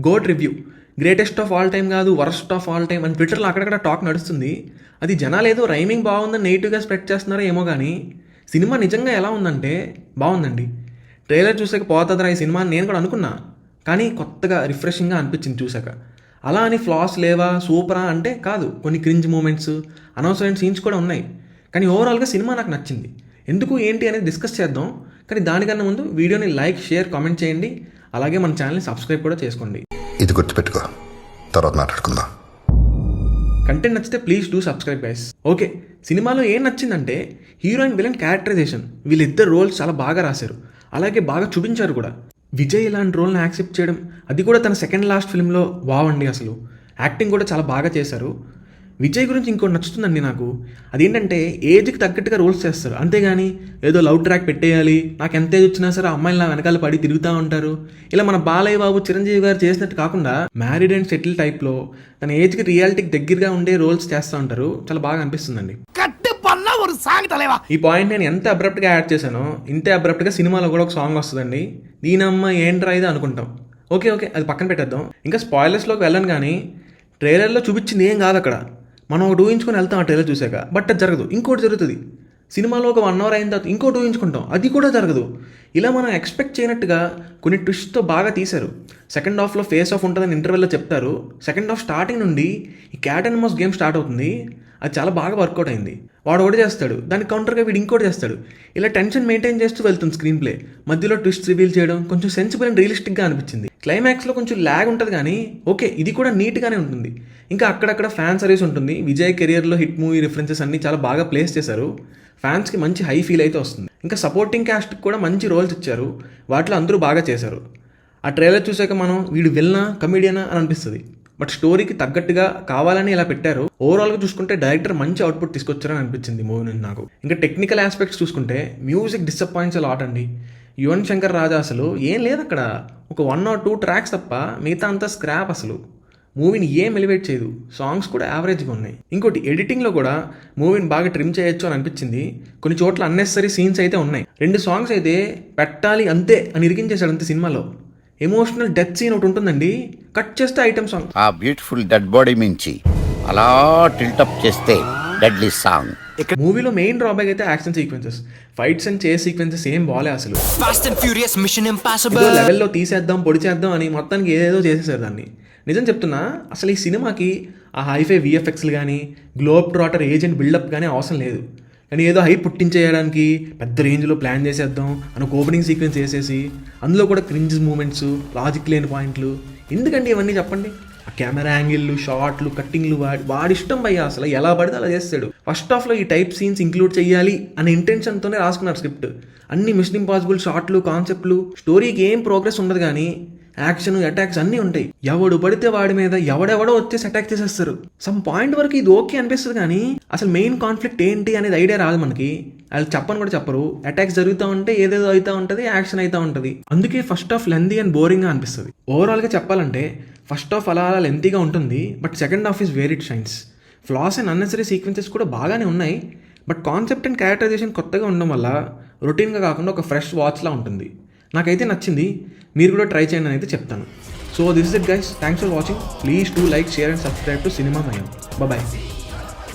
Goat review, greatest of all time కాదు, worst of all time అని ట్విట్టర్లో అక్కడక్కడ టాక్ నడుస్తుంది. అది జనాలు ఏదో రైమింగ్ బాగుందని నెగిటివ్గా స్ప్రెడ్ చేస్తున్నారో ఏమో కానీ సినిమా నిజంగా ఎలా ఉందంటే బాగుందండి. ట్రైలర్ చూసాక పోతుందిరా ఈ సినిమా అని నేను కూడా అనుకున్నా, కానీ కొత్తగా రిఫ్రెషింగ్గా అనిపించింది చూసాక. అలా అని ఫ్లాస్ లేవా సూపరా అంటే కాదు, కొన్ని క్రింజ్ మూమెంట్స్, అనవసరమైన సీన్స్ కూడా ఉన్నాయి. కానీ ఓవరాల్గా సినిమా నాకు నచ్చింది. ఎందుకు ఏంటి అనేది డిస్కస్ చేద్దాం. కానీ దానికన్నా ముందు వీడియోని లైక్, షేర్, కామెంట్ చేయండి. అలాగే మన ఛానల్ని సబ్స్క్రైబ్ కూడా చేసుకోండి. ఇది గుర్తుపెట్టుకో, తర్వాత మాట్లాడుకుందాం. కంటెంట్ నచ్చితే please do subscribe guys. Okay, సినిమాలో ఏం నచ్చిందంటే హీరోయిన్ విలన్ క్యారెక్టరైజేషన్. వీళ్ళిద్దరు రోల్స్ చాలా బాగా రాశారు, అలాగే బాగా చూపించారు కూడా. విజయ్ ఇలాంటి రోల్ని యాక్సెప్ట్ చేయడం, అది కూడా తన సెకండ్ లాస్ట్ ఫిల్మ్లో బాగుండి. అసలు యాక్టింగ్ కూడా చాలా బాగా చేశారు. విజయ్ గురించి ఇంకోటి నచ్చుతుందండి నాకు, అదేంటంటే ఏజ్కి తగ్గట్టుగా రోల్స్ చేస్తారు, అంతేగాని ఏదో లవ్ ట్రాక్ పెట్టేయాలి, నాకు ఎంత ఏజ్ వచ్చినా సరే అమ్మాయిలు నా వెనకాల పడి తిరుగుతూ ఉంటారు, ఇలా మన బాలయ్య బాబు, చిరంజీవి గారు చేసినట్టు కాకుండా మ్యారీడ్ అండ్ సెటిల్ టైప్లో తన ఏజ్కి రియాలిటీకి దగ్గరగా ఉండే రోల్స్ చేస్తూ ఉంటారు. చాలా బాగా అనిపిస్తుందండి. ఈ పాయింట్ నేను ఎంత అబ్రప్ట్గా యాడ్ చేశానో ఇంతే అబ్రప్ట్గా సినిమాలో కూడా ఒక సాంగ్ వస్తుందండి. దీనమ్మ ఏంట్రా ఇది అనుకుంటాం. ఓకే అది పక్కన పెట్టేద్దాం. ఇంకా స్పాయిలర్స్లోకి వెళ్ళను, కానీ ట్రైలర్లో చూపించింది ఏం కాదు. అక్కడ మనం ఒకటి ఊహించుకొని వెళ్తాం ఆ ట్రైలర్ చూసాక, బట్ అది జరగదు. ఇంకోటి జరుగుతుంది. సినిమాలో ఒక 1 hour అయిన తర్వాత ఇంకోటి ఊహించుకుంటాం, అది కూడా జరగదు. ఇలా మనం ఎక్స్పెక్ట్ చేయనట్టుగా కొన్ని ట్విస్ట్తో బాగా తీశారు. సెకండ్ హాఫ్లో ఫేస్ ఆఫ్ ఉంటుందని ఇంటర్వెల్లో చెప్తారు. సెకండ్ హాఫ్ స్టార్టింగ్ నుండి ఈ cat and mouse game start అవుతుంది. అది చాలా బాగా వర్కౌట్ అయింది. వాడు ఒకటి చేస్తాడు, దానికి కౌంటర్గా వీడు ఇంకోటి చేస్తాడు. ఇలా టెన్షన్ మెయింటైన్ చేస్తూ వెళ్తుంది స్క్రీన్ ప్లే. మధ్యలో ట్విస్ట్ రివీల్ చేయడం కొంచెం సెన్సిబుల్ అండ్ రియలిస్టిక్గా అనిపించింది. క్లైమాక్స్లో కొంచెం ల్యాగ్ ఉంటుంది, కానీ ఓకే ఇది కూడా నీట్గానే ఉంటుంది. ఇంకా అక్కడక్కడ ఫ్యాన్ సర్వీస్ ఉంటుంది. విజయ్ కెరియర్లో హిట్ మూవీ రిఫరెన్సెస్ అన్నీ చాలా బాగా ప్లేస్ చేశారు. ఫ్యాన్స్కి మంచి హై ఫీల్ అయితే వస్తుంది. ఇంకా సపోర్టింగ్ క్యాస్ట్కి కూడా మంచి రోల్స్ ఇచ్చారు. వాటిలో అందరూ బాగా చేశారు. ఆ ట్రైలర్ చూసాక మనం వీడు విలనా కమెడియనా అని అనిపిస్తుంది, బట్ స్టోరీకి తగ్గట్టుగా కావాలని ఇలా పెట్టారు. ఓవరాల్గా చూసుకుంటే డైరెక్టర్ మంచి అవుట్పుట్ తీసుకొచ్చారని అనిపించింది మూవీ నుండి నాకు. ఇంకా టెక్నికల్ ఆస్పెక్ట్స్ చూసుకుంటే మ్యూజిక్ డిసప్పాయింట్స్ లాట్ అండి. యువన్ శంకర్ రాజా అసలు ఏం లేదు అక్కడ, ఒక 1 or 2 tracks తప్ప మిగతా అంతా స్క్రాప్. అసలు మూవీని ఏం ఎలివేట్ చేయదు. సాంగ్స్ కూడా యావరేజ్గా ఉన్నాయి. ఇంకోటి ఎడిటింగ్లో కూడా మూవీని బాగా ట్రిమ్ చేయొచ్చు అని అనిపించింది. కొన్ని చోట్ల అన్నెసరీ సీన్స్ అయితే ఉన్నాయి. 2 songs అయితే పెట్టాలి అంతే అని ఇరికించేశాడు అంతే. సినిమాలో ఎమోషనల్ డెత్ సీన్ ఒకటి ఉంటుందండి, కట్ చేస్తే ఐటమ్ సాంగ్. ఆ బ్యూటిఫుల్ డెడ్ బాడీ మించి అలా టిల్టప్ చేస్తే డెడ్లీ సాంగ్. మూవీలో మెయిన్ డ్రాబ్యాక్ అయితే action sequences, fights and chase sequences ఏం బాలే అసలు. Fast and furious mission impossible లెవెల్లో తీసేద్దాం పొడి చేద్దాం అని మొత్తానికి ఏదేదో చేసేసారు దాన్ని. నిజం చెప్తున్నా, అసలు ఈ సినిమాకి ఆ హైఫై విఎఫ్ఎక్స్లు కానీ గ్లోబ్ ట్రాటర్ ఏజెంట్ బిల్డప్ కానీ అవసరం లేదు. కానీ ఏదో హైప్ పుట్టించేయడానికి పెద్ద రేంజ్లో ప్లాన్ చేసేద్దాం అని ఒక ఓపెనింగ్ సీక్వెన్స్ వేసేసి అందులో కూడా క్రింజ్ మూమెంట్స్, లాజిక్ లేని పాయింట్లు ఎందుకండి ఇవన్నీ చెప్పండి. ఆ కెమెరా యాంగిళ్ళు, షార్ట్లు, కట్టింగ్లు వాడిష్టం భయ్యా. అసలు ఎలా పడితే అలా చేస్తాడు. ఫస్ట్ హాఫ్లో ఈ టైప్ సీన్స్ ఇంక్లూడ్ చేయాలి అనే ఇంటెన్షన్తోనే రాసుకున్నారు స్క్రిప్ట్. అన్ని మిషన్ ఇంపాసిబుల్ షార్ట్లు, కాన్సెప్ట్లు, స్టోరీకి ఏం ప్రోగ్రెస్ ఉండదు, కానీ యాక్షన్, అటాక్స్ అన్నీ ఉంటాయి. ఎవడు పడితే వాడి మీద ఎవడెవడో వచ్చేసి అటాక్ చేసేస్తారు. సమ్ పాయింట్ వరకు ఇది ఓకే అనిపిస్తుంది, కానీ అసలు మెయిన్ కాన్ఫ్లిక్ట్ ఏంటి అనేది ఐడియా రాదు మనకి. వాళ్ళు చెప్పని కూడా చెప్పరు. అటాక్స్ జరుగుతూ ఉంటే ఏదేదో అవుతూ ఉంటుంది, యాక్షన్ అవుతూ ఉంటుంది. అందుకే ఫస్ట్ హాఫ్ లెంతీ అండ్ బోరింగ్గా అనిపిస్తుంది. ఓవరాల్గా చెప్పాలంటే ఫస్ట్ హాఫ్ అలా లెంతీగా ఉంటుంది, but second half is where it shines. Floss and unnecessary sequences కూడా బాగానే ఉన్నాయి, బట్ కాన్సెప్ట్ అండ్ క్యారెక్టరైజేషన్ కొత్తగా ఉండడం వల్ల రొటీన్గా కాకుండా ఒక ఫ్రెష్ వాచ్లా ఉంటుంది. నాకైతే నచ్చింది. మీరు కూడా ట్రై చేయండి అని అయితే చెప్తాను. So this is it guys. Thanks for watching. Please do like, share and subscribe to cinema మయం. బాయ్.